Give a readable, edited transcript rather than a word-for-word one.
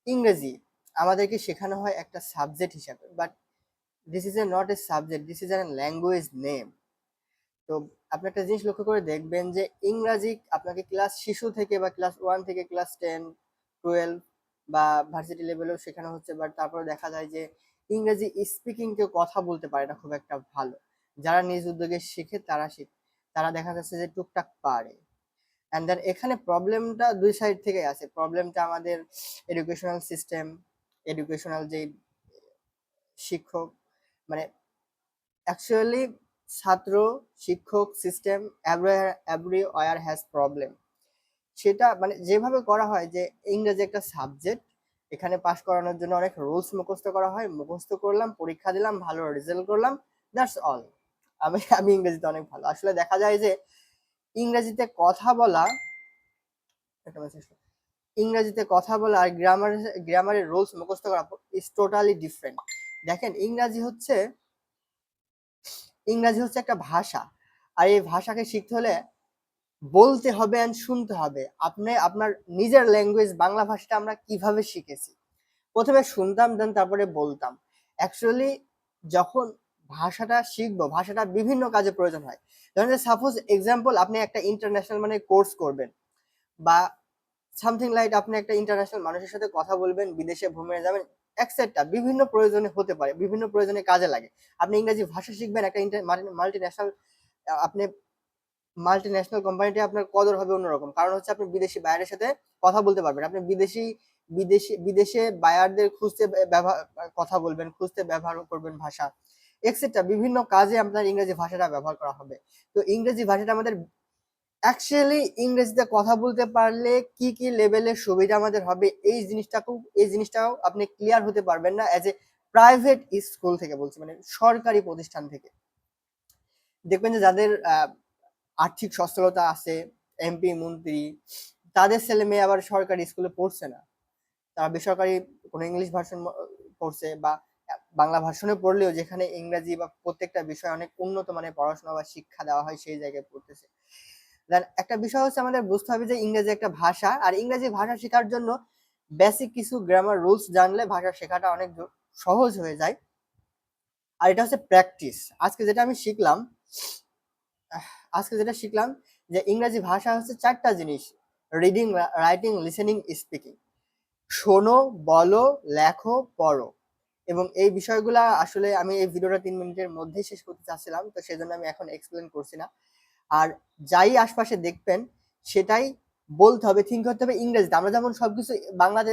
ইংরেজি আমাদেরকে শেখানো হয় একটা সাবজেক্ট হিসাবে, but this is a not a subject, this is a language name. তো আপনি একটা জিনিস লক্ষ্য করে দেখবেন যে ইংরাজি আপনাকে ক্লাস শিশু থেকে বা ক্লাস 1 থেকে ক্লাস 10, 12 বা ভার্সিটি লেভেলেও শেখানো হচ্ছে, বাট তারপরে দেখা যায় যে ইংরেজি স্পিকিং কেউ কথা বলতে পারে না খুব একটা ভালো। যারা নিজ উদ্যোগে শিখে তারা দেখা যাচ্ছে যে টুকটাক পারে। অ্যান্ড দেন এখানে প্রবলেমটা দুই সাইড থেকে আছে। প্রবলেমটা আমাদের এডুকেশনাল সিস্টেম, এডুকেশনাল যে শিক্ষক, মানে অ্যাকচুয়ালি ছাত্র শিক্ষক সিস্টেম এভরিওয়্যার হ্যাজ প্রবলেম। সেটা মানে যেভাবে করা হয় যে ইংরেজি একটা সাবজেক্ট, এখানে পাশ করানোর জন্য অনেক রুলস মুখস্থ করা হয়, মুখস্থ করলাম, পরীক্ষা দিলাম, ভালো রেজাল্ট করলাম, দ্যাটস অল। আমি আমি ইংরেজিতে অনেক ভালো। আসলে দেখা যায় যে ইংরেজিতে কথা বলা একটা মেসেজ, ইংরেজিতে কথা বলা আর গ্রামারের রুলস মুখস্থ করা ইজ টোটালি ডিফারেন্ট। দেখেন ইংরাজি হচ্ছে একটা ভাষা, আর এই ভাষাকে শিখতে হলে বলতে হবে এন্ড শুনতে হবে। আপনি আপনার নিজের ল্যাঙ্গুয়েজ বাংলা ভাষাটা আমরা কিভাবে শিখেছি? প্রথমে শুনতাম, দেন তারপরে বলতাম। অ্যাকচুয়ালি যখন ভাষাটা শিখবো, ভাষাটা বিভিন্ন কাজে প্রয়োজন হয়। ধরেন সাপোজ এক্সাম্পল, আপনি একটা ইন্টারন্যাশনাল মানে কোর্স করবেন, বা সামথিং লাইক আপনি একটা ইন্টারন্যাশনাল মানুষের সাথে কথা বলবেন, বিদেশে ভ্রমণে যাবেন, এটসেট্রা বিভিন্ন প্রয়োজনে হতে পারে, বিভিন্ন প্রয়োজনে কাজে লাগে। আপনি ইংরেজি ভাষা শিখবেন একটা মাল্টিন্যাশনাল, আপনি মাল্টিন্যাশনাল কোম্পানিতে আপনার কদর হবে অন্যরকম, কারণ হচ্ছে আপনি বিদেশি বায়ারের সাথে কথা বলতে পারবেন, আপনি বিদেশে বায়ারদের খুঁজতে ব্যবহার কথা বলবেন, খুঁজতে ব্যবহার করবেন ভাষা, এটসেট্রা বিভিন্ন কাজে আপনার ইংরেজি ভাষাটা ব্যবহার করা হবে। তো ইংরেজি ভাষাটা আমাদের অ্যাকচুয়ালি ইংরেজিতে কথা বলতে পারলে কি কি লেভেলের সুবিধা আমাদের হবে, এই জিনিসটাও আপনি ক্লিয়ার হতে পারবেন না এজ এ প্রাইভেট স্কুল থেকে, বলছি মানে সরকারি প্রতিষ্ঠান থেকে। দেখবেন যে যাদের আর্থিক সচ্ছলতা আছে, এমপি মন্ত্রী, তাদের ছেলে মেয়ে আবার সরকারি স্কুলে পড়ছে না, তারা বেসরকারি কোনো ইংলিশ ভার্সন পড়ছে, বা বাংলা ভার্সনে পড়লেও যেখানে ইংরেজি বা প্রত্যেকটা বিষয় অনেক উন্নত মানের পড়াশোনা বা শিক্ষা দেওয়া হয় সেই জায়গায় পড়তেছে। দেন একটা বিষয় হচ্ছে আমাদের বুঝতে হবে যে ইংরেজি একটা ভাষা, আর ইংরেজি ভাষা শেখার জন্য বেসিক কিছু গ্রামার রুলস জানলে ভাষা শেখাটা অনেক সহজ হয়ে যায়। আর এটা হচ্ছে প্র্যাকটিস। আজকে যেটা শিখলাম যে ইংরেজি ভাষা হচ্ছে 4টা জিনিস: রিডিং, রাইটিং, লিসেনিং, স্পিকিং। শোনো, বলো, লেখো, পড়ো। এবং এই বিষয়গুলা আসলে আমি এই ভিডিওটা 3 মিনিটের মধ্যেই শেষ করতে চাচ্ছিলাম, তো সেজন্য আমি এখন এক্সপ্লেন করছি না। আর যাই আশপাশে দেখবেন সেটাই বলতে হবে, থিঙ্ক করতে হবে ইংরেজিতে। আমরা যেমন সবকিছু বাংলাতে